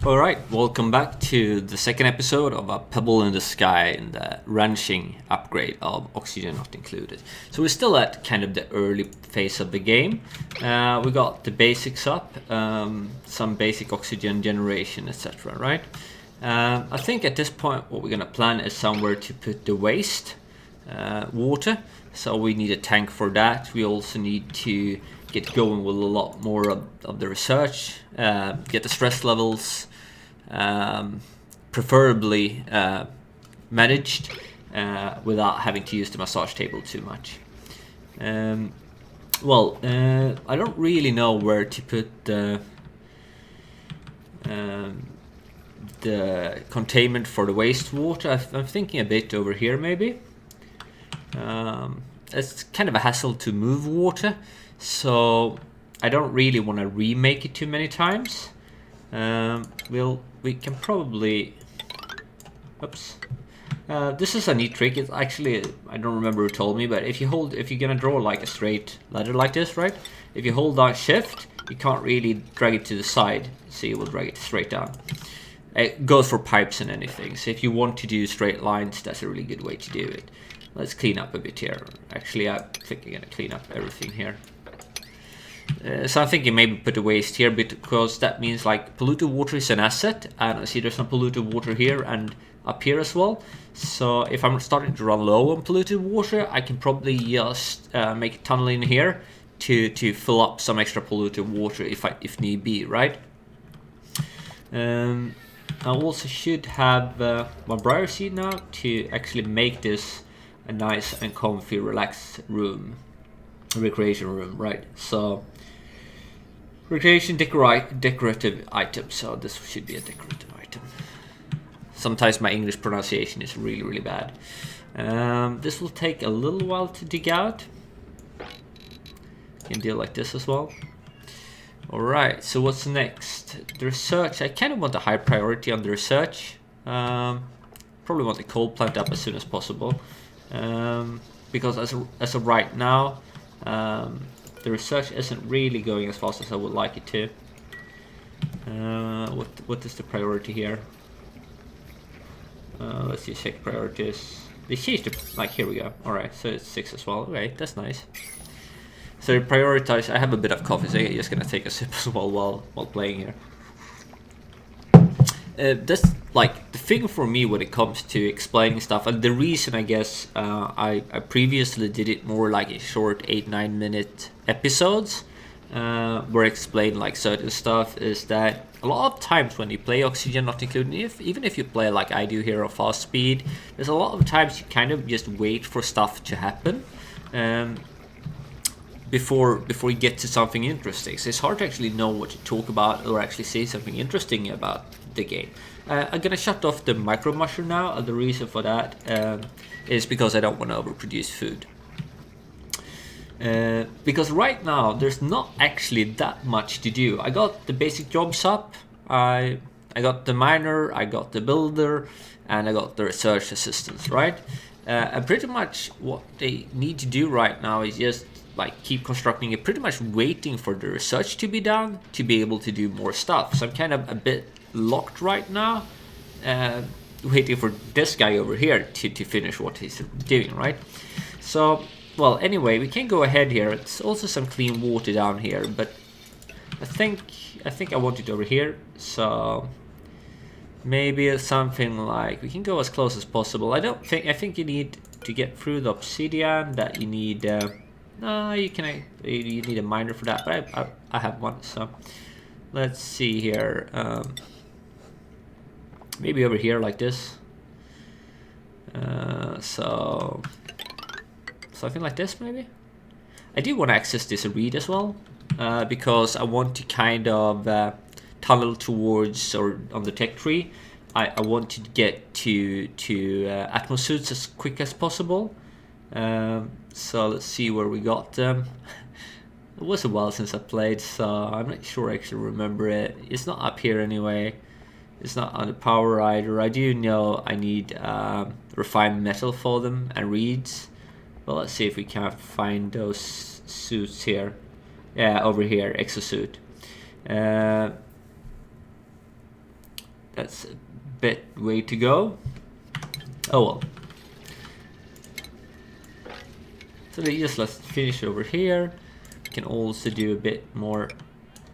All right, welcome back to the second episode of a Pebble in the Sky in the ranching upgrade of Oxygen Not Included. So we're still at kind of the early phase of the game. We got the basics up, some basic oxygen generation, etc. Right? I think at this point what we're gonna plan is somewhere to put the waste water. So we need a tank for that. We also need to get going with a lot more of the research, get the stress levels preferably managed without having to use the massage table too much. I don't really know where to put the containment for the wastewater. I'm thinking a bit over here maybe. It's kind of a hassle to move water, so I don't really want to remake it too many times. We can probably. Oops. This is a neat trick. It's actually, I don't remember who told me, but if you're gonna draw like a straight ladder like this, right? If you hold down Shift, you can't really drag it to the side, so you will drag it straight down. It goes for pipes and anything. So if you want to do straight lines, that's a really good way to do it. Let's clean up a bit here. Actually, I think I'm gonna clean up everything here. So I'm thinking maybe put the waste here, because that means like polluted water is an asset, and I see there's some polluted water here and up here as well. So if I'm starting to run low on polluted water, I can probably just make a tunnel in here to fill up some extra polluted water if need be, right? I also should have my briar seed now to actually make this a nice and comfy, relaxed room, recreation room, right? So recreation decorative item. So this should be a decorative item. Sometimes my English pronunciation is really, really bad. This will take a little while to dig out. Can deal like this as well. Alright, so what's next? The research. I kind of want a high priority on the research. Probably want the coal plant up as soon as possible. Because as of right now, the research isn't really going as fast as I would like it to. What is the priority here? Let's see, check priorities. They changed the, like, here we go. Alright, so it's 6 as well. Okay, that's nice. So prioritize. I have a bit of coffee, so I'm just gonna take a sip as well while playing here. That's like the thing for me when it comes to explaining stuff, and the reason I guess I previously did it more like a short 8-9 minute episodes where I explain like certain stuff, is that a lot of times when you play Oxygen Not Included, even if you play like I do here on fast speed, there's a lot of times you kind of just wait for stuff to happen before you get to something interesting. So it's hard to actually know what to talk about or actually say something interesting about the game. I'm gonna shut off the micro musher now, and the reason for that is because I don't want to overproduce food. Because right now there's not actually that much to do. I got the basic jobs up. I got the miner, I got the builder, and I got the research assistants, right? And pretty much what they need to do right now is just like keep constructing it, pretty much waiting for the research to be done to be able to do more stuff. So I'm kind of a bit locked right now, waiting for this guy over here to finish what he's doing, right? So, well, anyway, we can go ahead here. It's also some clean water down here, but I think I want it over here. So maybe something like, we can go as close as possible. I think you need to get through the obsidian, that you need no, you need a miner for that, but I have one. So let's see here. Maybe over here like this. So something like this maybe. I do want to access this reed as well, because I want to kind of tunnel towards, or on the tech tree, I want to get to atmosuits as quick as possible. So let's see where we got them. It was a while since I played, so I'm not sure I actually remember it. It's not up here anyway. It's not on the power either. I do know I need refined metal for them and reeds. Well, let's see if we can find those suits here. Yeah, over here, exosuit. That's a bit way to go. Oh well. So let's finish over here. We can also do a bit more.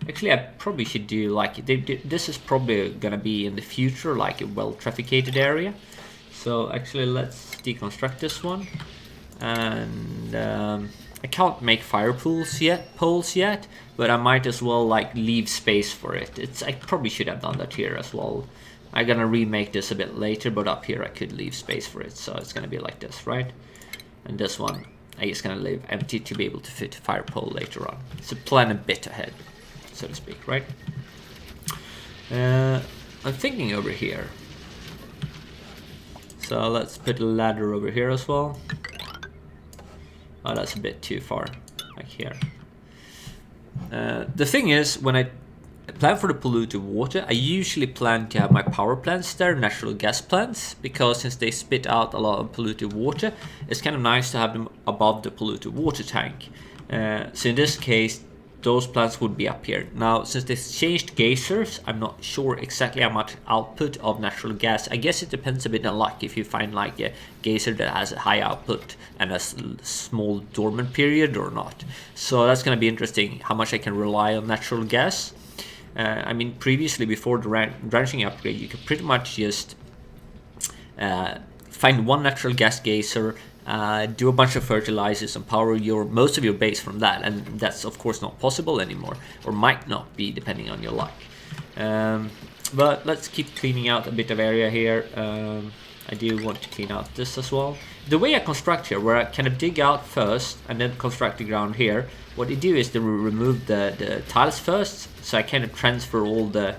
Actually, I probably should do like this is probably gonna be in the future, like a well-trafficated area. So actually, let's deconstruct this one, and I can't make fire poles yet, but I might as well like leave space for it. I probably should have done that here as well. I'm gonna remake this a bit later, but up here I could leave space for it, so it's gonna be like this, right? And this one I just gonna leave empty to be able to fit a fire pole later on. So plan a bit ahead, so to speak, right? I'm thinking over here. So let's put a ladder over here as well. Oh, that's a bit too far, like here. The thing is, when I plan for the polluted water, I usually plan to have my power plants there, natural gas plants, because since they spit out a lot of polluted water, it's kind of nice to have them above the polluted water tank. So in this case, those plants would be up here. Now, since they changed geysers, I'm not sure exactly how much output of natural gas. I guess it depends a bit on luck if you find like a geyser that has a high output and a small dormant period or not. So that's going to be interesting how much I can rely on natural gas. I mean, previously before the ranching upgrade, you could pretty much just find one natural gas geyser, do a bunch of fertilizers and power most of your base from that, and that's of course not possible anymore, or might not be depending on your luck. But let's keep cleaning out a bit of area here. I do want to clean out this as well. The way I construct here, where I kind of dig out first and then construct the ground here, what I do is to remove the tiles first, so I kind of transfer all the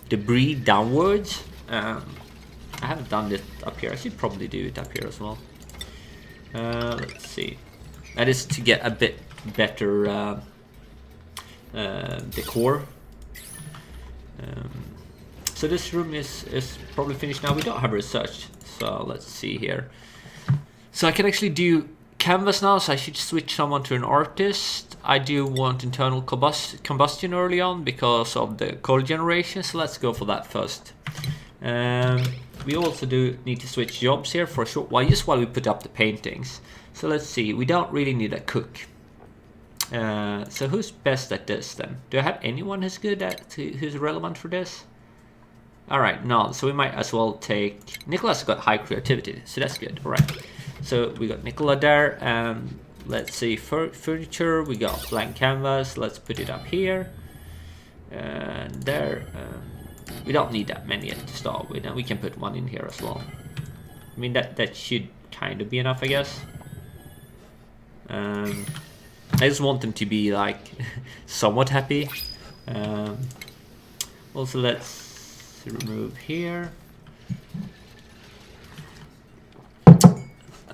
debris downwards. I haven't done this up here. I should probably do it up here as well. Let's see. That is to get a bit better decor. So this room is probably finished now. We don't have research, so let's see here. So I can actually do canvas now, so I should switch someone to an artist. I do want internal combustion early on because of the coal generation, so let's go for that first. We also do need to switch jobs here for a short while, just while we put up the paintings. So let's see, we don't really need a cook. So who's best at this then? Do I have anyone who's good at, who's relevant for this? Alright, no, so we might as well take... Nicholas got high creativity, so that's good, alright. So we got Nicola there, and let's see, furniture, we got blank canvas, let's put it up here. And there, we don't need that many to start with, and we can put one in here as well. I mean, that should kind of be enough, I guess. I just want them to be, like, somewhat happy. Also, let's remove here.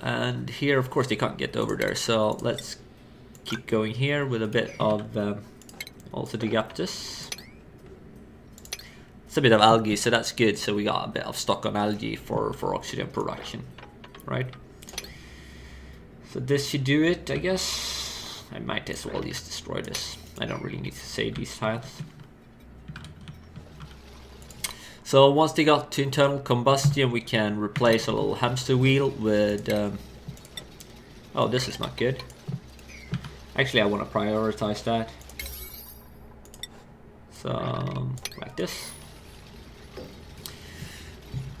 And here, of course, they can't get over there, so let's keep going here with a bit of also dig up this. It's a bit of algae, so that's good. So we got a bit of stock on algae for oxygen production, right? So this should do it, I guess. I might as well just destroy this. I don't really need to save these tiles. So once they got to internal combustion, we can replace a little hamster wheel with... oh, this is not good. Actually, I want to prioritize that. So, like this.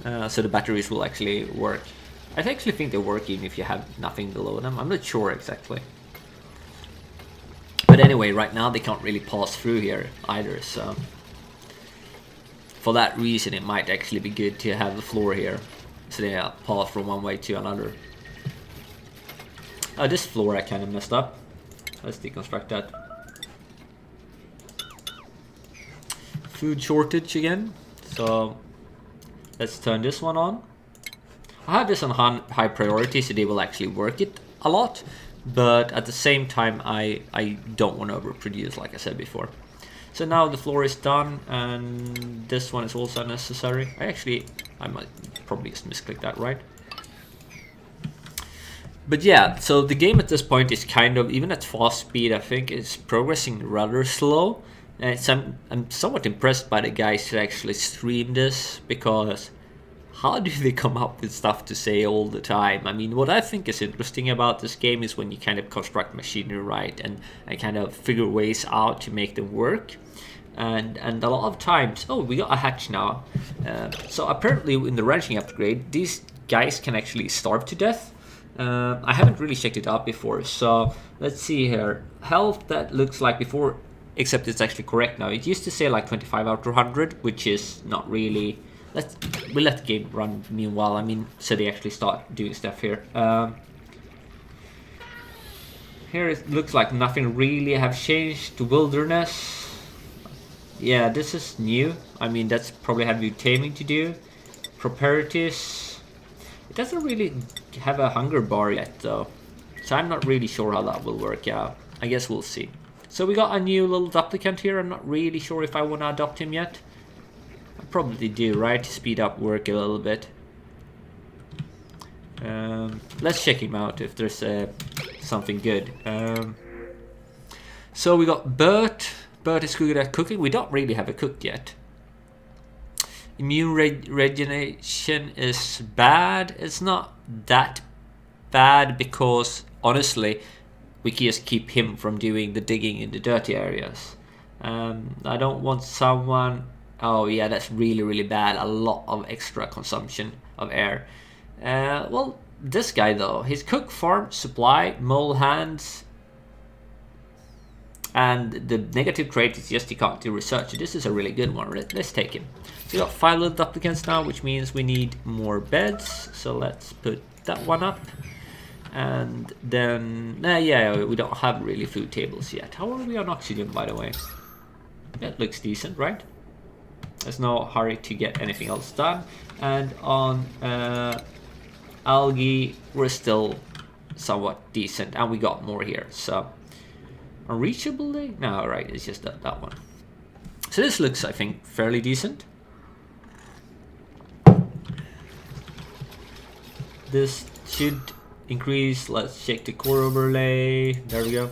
So the batteries will actually work. I actually think they work even if you have nothing below them. I'm not sure exactly. But anyway, right now they can't really pass through here either, so... For that reason, it might actually be good to have the floor here, so they pass from one way to another. This floor I kind of messed up. Let's deconstruct that. Food shortage again, so let's turn this one on. I have this on high priority, so they will actually work it a lot, but at the same time I don't want to overproduce, like I said before. So now the floor is done, and this one is also unnecessary. I might probably just misclick that, right? But yeah, so the game at this point is kind of, even at fast speed, I think it's progressing rather slow. So I'm somewhat impressed by the guys who actually stream this, because how do they come up with stuff to say all the time? I mean, what I think is interesting about this game is when you kind of construct machinery right and kind of figure ways out to make them work. And a lot of times, oh, we got a hatch now. So apparently in the ranching upgrade, these guys can actually starve to death. I haven't really checked it out before, so let's see here. Health, that looks like before, except it's actually correct now. It used to say like 25 out of 100, which is not really... We'll let the game run meanwhile. I mean, so they actually start doing stuff here. Here it looks like nothing really have changed to wilderness. Yeah, this is new. I mean, that's probably have you taming to do. Properties. It doesn't really have a hunger bar yet though, so I'm not really sure how that will work out. I guess we'll see. So we got a new little duplicant here. I'm not really sure if I want to adopt him yet. I probably do, right? To speed up work a little bit. Let's check him out if there's something good. So we got Bert. Bert is good at cooking. We don't really have a cook yet. Immune regeneration is bad. It's not that bad because honestly we can just keep him from doing the digging in the dirty areas. I don't want someone... Oh yeah, that's really bad. A lot of extra consumption of air. Well, this guy though, his cook, farm, supply, mole hands, and the negative trait is just he can't do research. So this is a really good one. Let's take him. So we got 5 little duplicants now, which means we need more beds. So let's put that one up. And then, yeah, we don't have really food tables yet. How are we on oxygen, by the way? That looks decent, right? There's no hurry to get anything else done. And on algae, we're still somewhat decent. And we got more here, so... Unreachable? No, right, it's just that one. So this looks, I think, fairly decent. This should increase. Let's check the core overlay. There we go.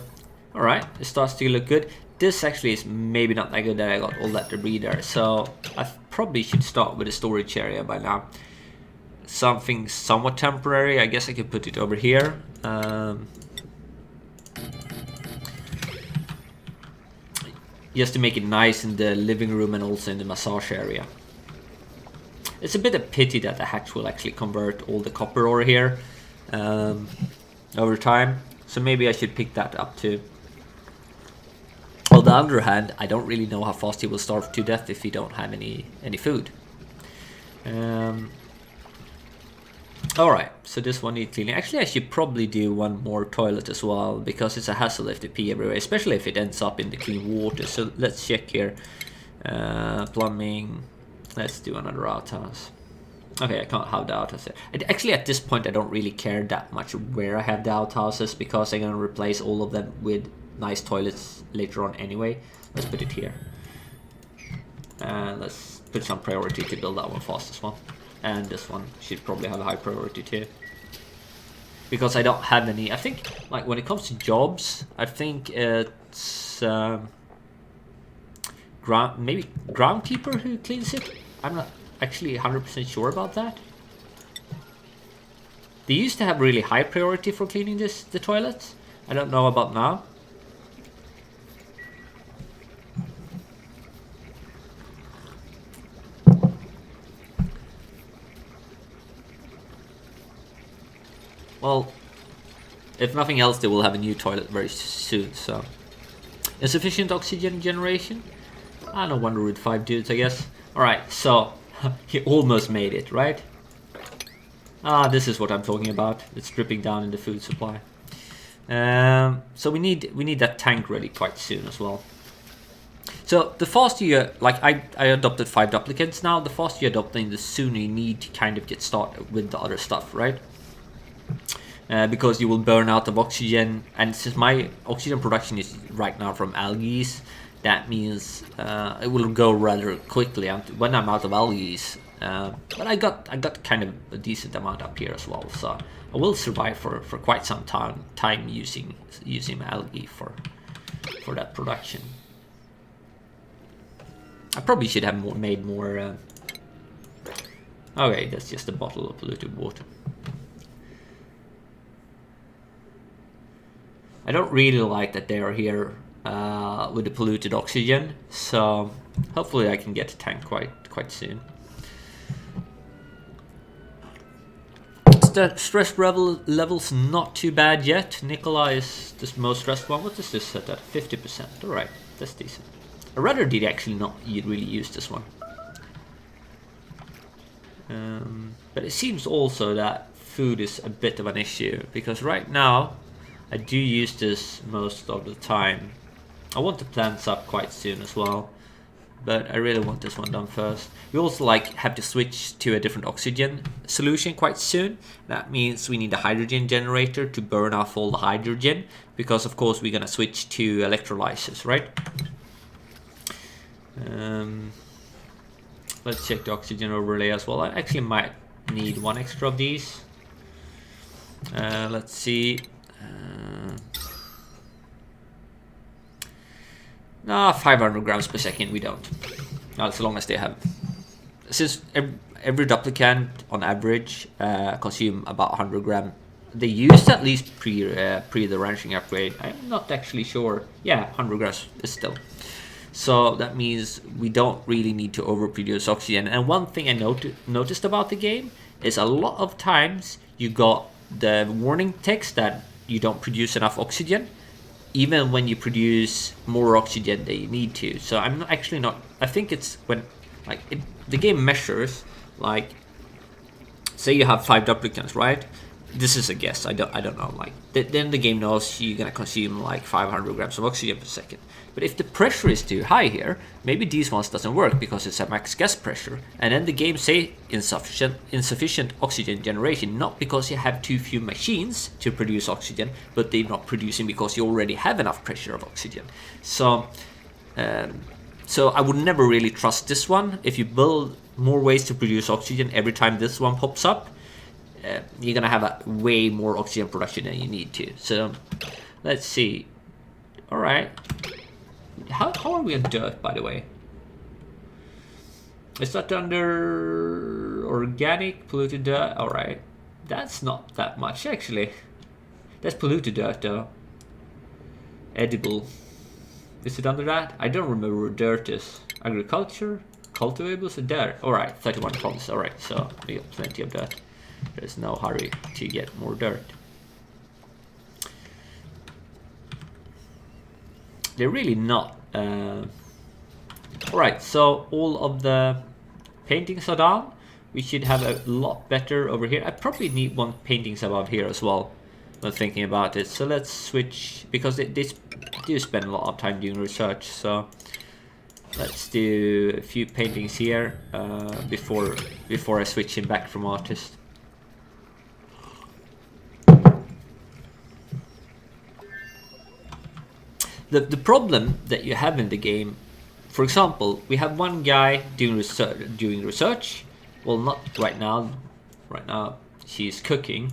Alright, it starts to look good. This actually is maybe not that good that I got all that debris there. So I probably should start with a storage area by now. Something somewhat temporary. I guess I could put it over here. Just to make it nice in the living room and also in the massage area. It's a bit of pity that the hatch will actually convert all the copper ore here over time. So maybe I should pick that up too. On the other hand, I don't really know how fast he will starve to death if he don't have any food. Alright, so this one needs cleaning. Actually, I should probably do one more toilet as well, because it's a hassle if they pee everywhere, especially if it ends up in the clean water. So let's check here. Plumbing. Let's do another outhouse. Okay, I can't have the outhouse here. Actually, at this point, I don't really care that much where I have the outhouses, because I'm going to replace all of them with nice toilets later on anyway. Let's put it here. And let's put some priority to build that one fast as well. And this one should probably have a high priority too. Because I don't have any... I think, like, when it comes to jobs, I think it's... maybe groundkeeper who cleans it? I'm not actually 100% sure about that. They used to have really high priority for cleaning the toilets. I don't know about now. Well, if nothing else, they will have a new toilet very soon, so... Insufficient oxygen generation? No wonder with 5 dudes, I guess. Alright, so... he almost made it, right? This is what I'm talking about. It's dripping down in the food supply. So we need that tank ready quite soon as well. So the faster you... Like, I adopted 5 duplicants now. The faster you adopt them, the sooner you need to kind of get started with the other stuff, right? Because you will burn out of oxygen, and since my oxygen production is right now from algae, that means it will go rather quickly when I'm out of algae. But I got kind of a decent amount up here as well, so I will survive for quite some time using algae for that production. I probably should have made more. Okay, that's just a bottle of polluted water. I don't really like that they are here with the polluted oxygen, so hopefully I can get a tank quite soon. The stress level's not too bad yet. Nikolai is the most stressed one. What is this set at? 50%. Alright, that's decent. I rather did actually not really use this one. But it seems also that food is a bit of an issue, because right now I do use this most of the time. I want the plants up quite soon as well, but I really want this one done first. We also have to switch to a different oxygen solution quite soon. That means we need a hydrogen generator to burn off all the hydrogen, because of course we're gonna switch to electrolysis, right? Let's check the oxygen overlay as well. I actually might need one extra of these. Let's see. No, 500 grams per second we don't. Not as long as they have. Since every duplicant on average consume about 100 grams. They used at least pre the ranching upgrade. I'm not actually sure. Yeah, 100 grams is still. So that means we don't really need to overproduce oxygen. And one thing I noticed about the game is a lot of times you got the warning text that you don't produce enough oxygen, even when you produce more oxygen than you need to. So I'm actually not. I think it's when the game measures, like, say you have 5 duplicants, right? This is a guess. I don't know. Then the game knows you're gonna consume like 500 grams of oxygen per second. But if the pressure is too high here, maybe these ones doesn't work because it's a max gas pressure, and then the game say insufficient oxygen generation, not because you have too few machines to produce oxygen, but they're not producing because you already have enough pressure of oxygen. So I would never really trust this one. If you build more ways to produce oxygen every time this one pops up, you're gonna have a way more oxygen production than you need to. So let's see. All right. How are we on dirt, by the way? Is that under organic polluted dirt? All right, that's not that much actually. That's polluted dirt though. Edible. Is it under that? I don't remember where dirt is. Agriculture, cultivables, and dirt. All right, 31 tons. All right, so we got plenty of dirt. There's no hurry to get more dirt. They're really not. Alright, so all of the paintings are done. We should have a lot better over here. I probably need one paintings above here as well when thinking about it. So let's switch, because they do spend a lot of time doing research. So let's do a few paintings here before I switch him back from artist. The problem that you have in the game, for example, we have one guy doing research. Well, not right now. Right now, she's cooking.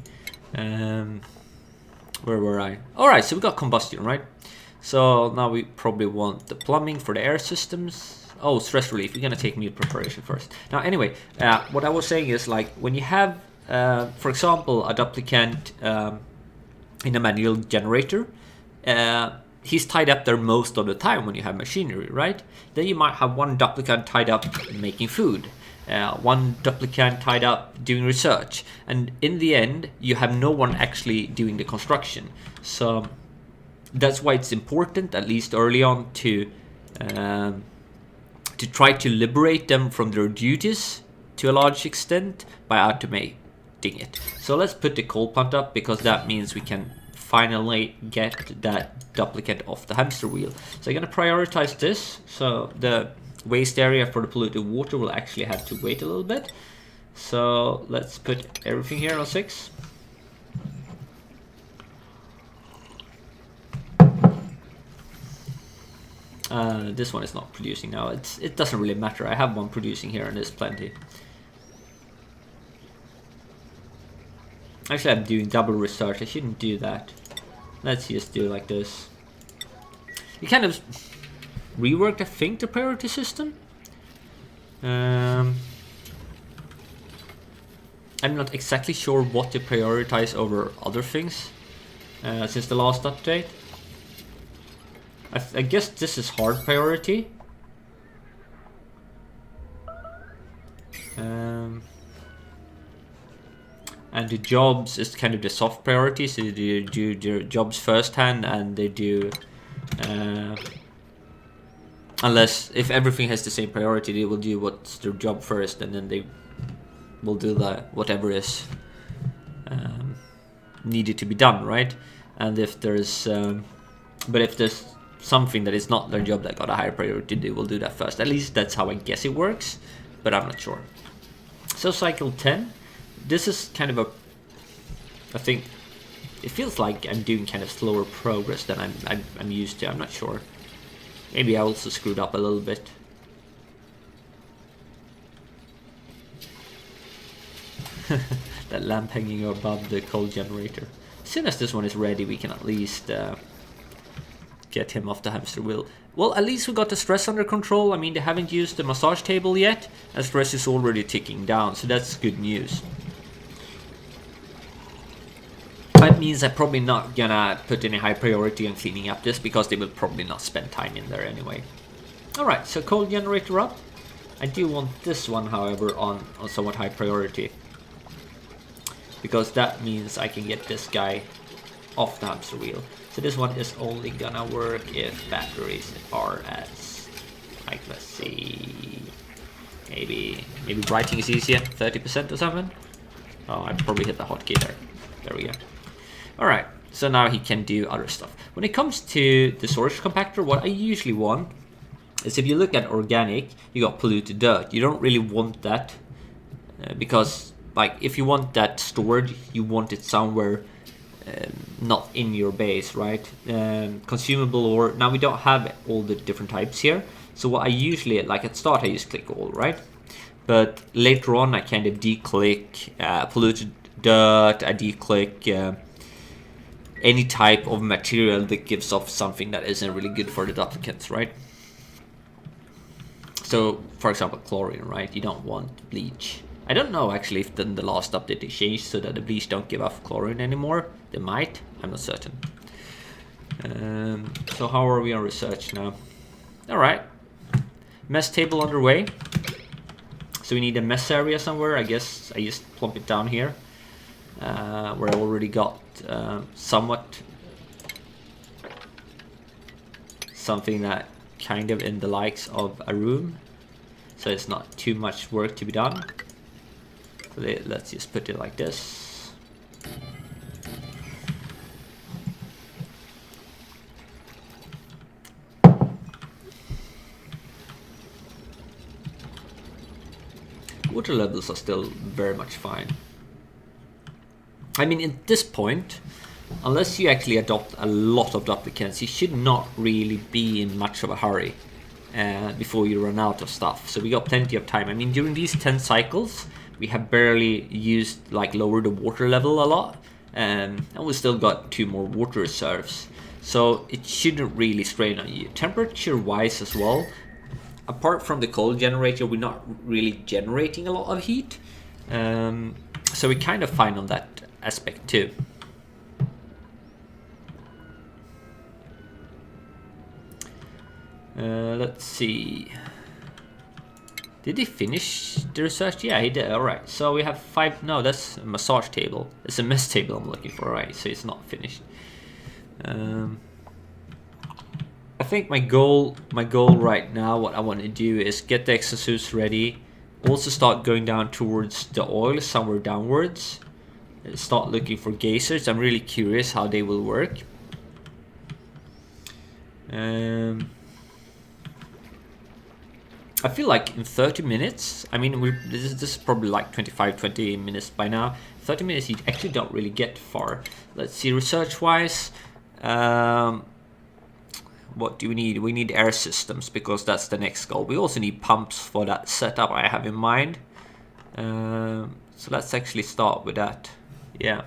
Where were I? All right, so we got combustion, right? So now we probably want the plumbing for the air systems. Oh, stress relief. We're gonna take meal preparation first. Now, anyway, what I was saying is, like, when you have, for example, a duplicant in a manual generator. He's tied up there most of the time when you have machinery, right? Then you might have one duplicant tied up making food, one duplicant tied up doing research, and in the end, you have no one actually doing the construction. So that's why it's important, at least early on, to try to liberate them from their duties to a large extent by automating it. So let's put the coal plant up, because that means we can finally get that duplicate off the hamster wheel. So I'm gonna prioritize this. So the waste area for the polluted water will actually have to wait a little bit. So let's put everything here on 6. This one is not producing now. It doesn't really matter. I have one producing here and there's plenty. Actually, I'm doing double research. I shouldn't do that. Let's just do it like this. You kind of reworked, I think, the priority system. I'm not exactly sure what to prioritize over other things since the last update. I guess this is hard priority. And the jobs is kind of the soft priority, so they do their jobs first hand, and they do unless if everything has the same priority, they will do what's their job first, and then they will do the whatever is needed to be done, right? And if there's but if there's something that is not their job that got a higher priority, they will do that first. At least that's how I guess it works, but I'm not sure. So cycle 10, this is kind of I think it feels like I'm doing kind of slower progress than I'm used to. I'm not sure. Maybe I also screwed up a little bit. That lamp hanging above the coal generator. As soon as this one is ready, we can at least get him off the hamster wheel. Well, at least we got the stress under control. I mean, they haven't used the massage table yet, and stress is already ticking down, so that's good news. That means I'm probably not gonna put any high priority on cleaning up this, because they will probably not spend time in there anyway. Alright, so coal generator up. I do want this one, however, on somewhat high priority, because that means I can get this guy off the hamster wheel. So this one is only gonna work if batteries are at, like, let's see, maybe writing is easier, 30% or something. Oh, I probably hit the hotkey there. There we go. Alright, so now he can do other stuff. When it comes to the storage compactor, what I usually want is, if you look at organic, you got polluted dirt. You don't really want that because, like, if you want that stored, you want it somewhere not in your base, right? Consumable ore. Now we don't have all the different types here, so what I usually, like at start, I use click all, right? But later on, I kind of declick polluted dirt. I declick any type of material that gives off something that isn't really good for the duplicants, right? So, for example, chlorine, right? You don't want bleach. I don't know actually if in the last update they changed so that the bleach don't give off chlorine anymore. They might, I'm not certain. So how are we on research now? Alright, mess table underway. So we need a mess area somewhere. I guess I just plump it down here, where I already got somewhat something that kind of in the likes of a room, so it's not too much work to be done. So let's just put it like this. Water levels are still very much fine. I mean, at this point, unless you actually adopt a lot of duplicants, you should not really be in much of a hurry before you run out of stuff. So we got plenty of time. I mean, during these 10 cycles, we have barely used, like, lower the water level a lot, and we still got 2 more water reserves. So it shouldn't really strain on you. Temperature-wise as well, apart from the coal generator, we're not really generating a lot of heat. So we're kind of fine on that aspect too. Let's see. Did he finish the research? Yeah, he did. Alright, so we have 5. No, that's a massage table. It's a mess table I'm looking for, right? So it's not finished. I think my goal right now, what I want to do is get the exosuits ready. Also start going down towards the oil, somewhere downwards. Start looking for geysers. I'm really curious how they will work. I feel like in 30 minutes, I mean, this is probably like 20 minutes by now. 30 minutes, you actually don't really get far. Let's see, research-wise, what do we need? We need air systems, because that's the next goal. We also need pumps for that setup I have in mind. So let's actually start with that. Yeah.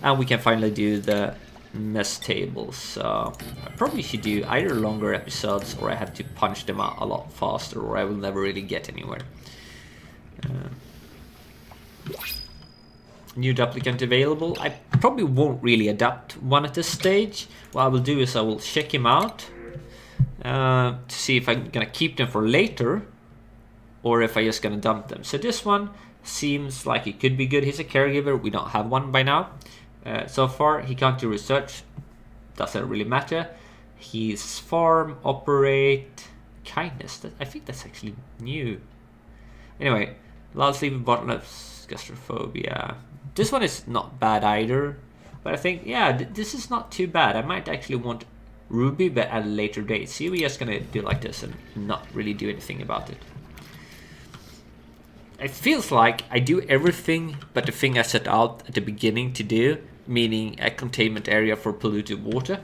And we can finally do the mess tables. So I probably should do either longer episodes, or I have to punch them out a lot faster, or I will never really get anywhere. New duplicant available. I probably won't really adapt one at this stage. What I will do is I will check him out to see if I'm gonna keep them for later, or if I'm just gonna dump them. So this one seems like it could be good. He's a caregiver. We don't have one by now. So far he can't do research. Doesn't really matter. He's farm, operate, kindness. I think that's actually new. Anyway, loud sleep, bottomless, gastrophobia. This one is not bad either. But I think, yeah, this is not too bad. I might actually want Ruby, but at a later date. See, we're just gonna do like this and not really do anything about it. It feels like I do everything but the thing I set out at the beginning to do, meaning a containment area for polluted water.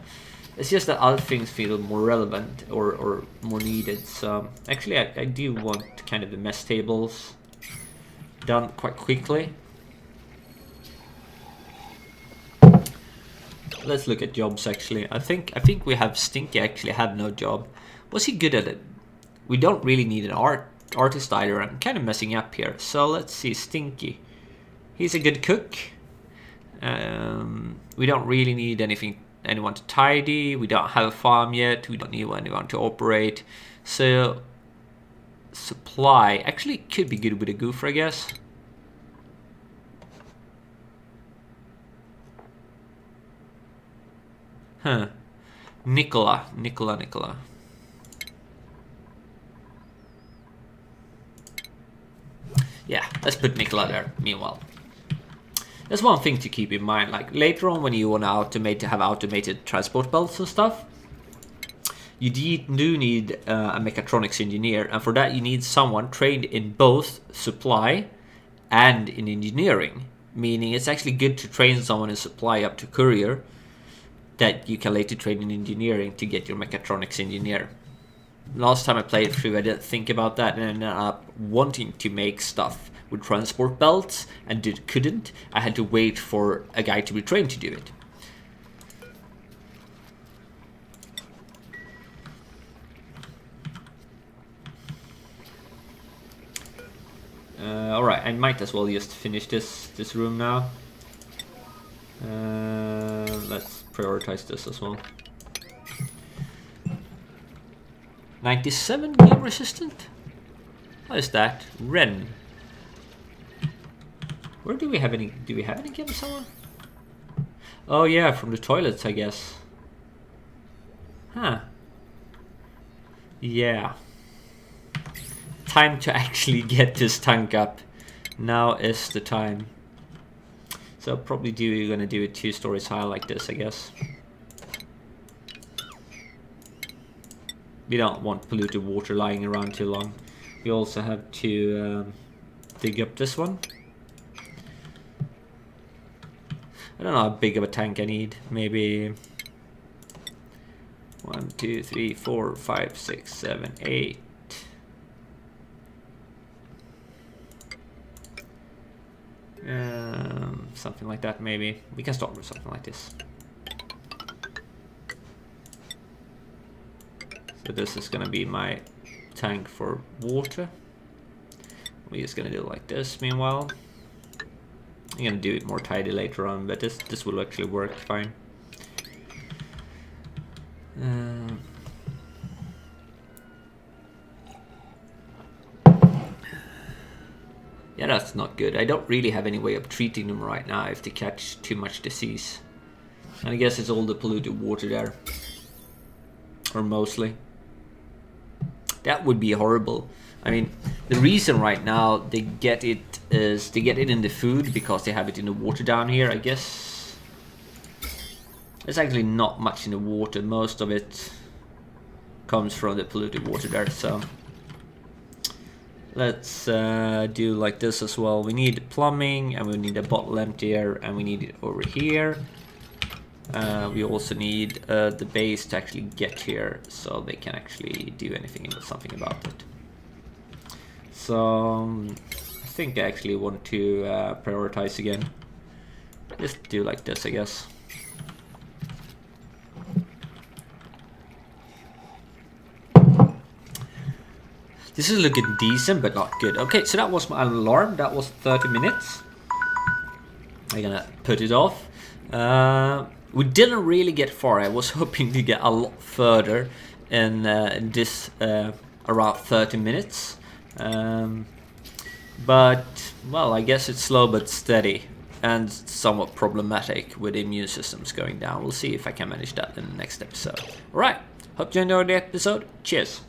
It's just that other things feel more relevant or more needed. So actually I do want kind of the mess tables done quite quickly. Let's look at jobs actually. I think we have Stinky actually have no job. Was he good at it? We don't really need an artist either. I'm kind of messing up here. So let's see, Stinky. He's a good cook. We don't really need anyone to tidy. We don't have a farm yet. We don't need anyone to operate. So supply actually could be good with a goofer, I guess. Huh. Nicola. Yeah, let's put Nicola there, meanwhile. There's one thing to keep in mind, like later on when you want to have automated transport belts and stuff, you do need a mechatronics engineer, and for that you need someone trained in both supply and in engineering, meaning it's actually good to train someone in supply up to courier that you can later train in engineering to get your mechatronics engineer. Last time I played through, I didn't think about that and ended up wanting to make stuff with transport belts and couldn't. I had to wait for a guy to be trained to do it. Alright, I might as well just finish this room now. Let's prioritize this as well. 97 game resistant? What is that? Ren. Where do we have any game somewhere? Oh yeah, from the toilets, I guess. Huh. Yeah. Time to actually get this tank up. Now is the time. So probably gonna do it 2 stories high like this, I guess. We don't want polluted water lying around too long. We also have to dig up this one. I don't know how big of a tank I need. Maybe 1, 2, 3, 4, 5, 6, 7, 8. Something like that, maybe. We can start with something like this. So this is gonna be my tank for water. We're just gonna do it like this meanwhile. I'm gonna do it more tidy later on, but this will actually work fine. Yeah, that's not good. I don't really have any way of treating them right now if they catch too much disease. And I guess it's all the polluted water there. Or mostly. That would be horrible. I mean, the reason right now they get it is they get it in the food because they have it in the water down here, I guess. There's actually not much in the water. Most of it comes from the polluted water there, so let's do like this as well. We need plumbing, and we need a bottle emptier, and we need it over here. We also need the base to actually get here, so they can actually do something about it. So I think I actually want to prioritize again. Just do like this, I guess. This is looking decent, but not good. Okay, so that was my alarm. That was 30 minutes. I'm gonna put it off. We didn't really get far. I was hoping to get a lot further in this around 30 minutes. But, well, I guess it's slow but steady and somewhat problematic with immune systems going down. We'll see if I can manage that in the next episode. Alright, hope you enjoyed the episode. Cheers.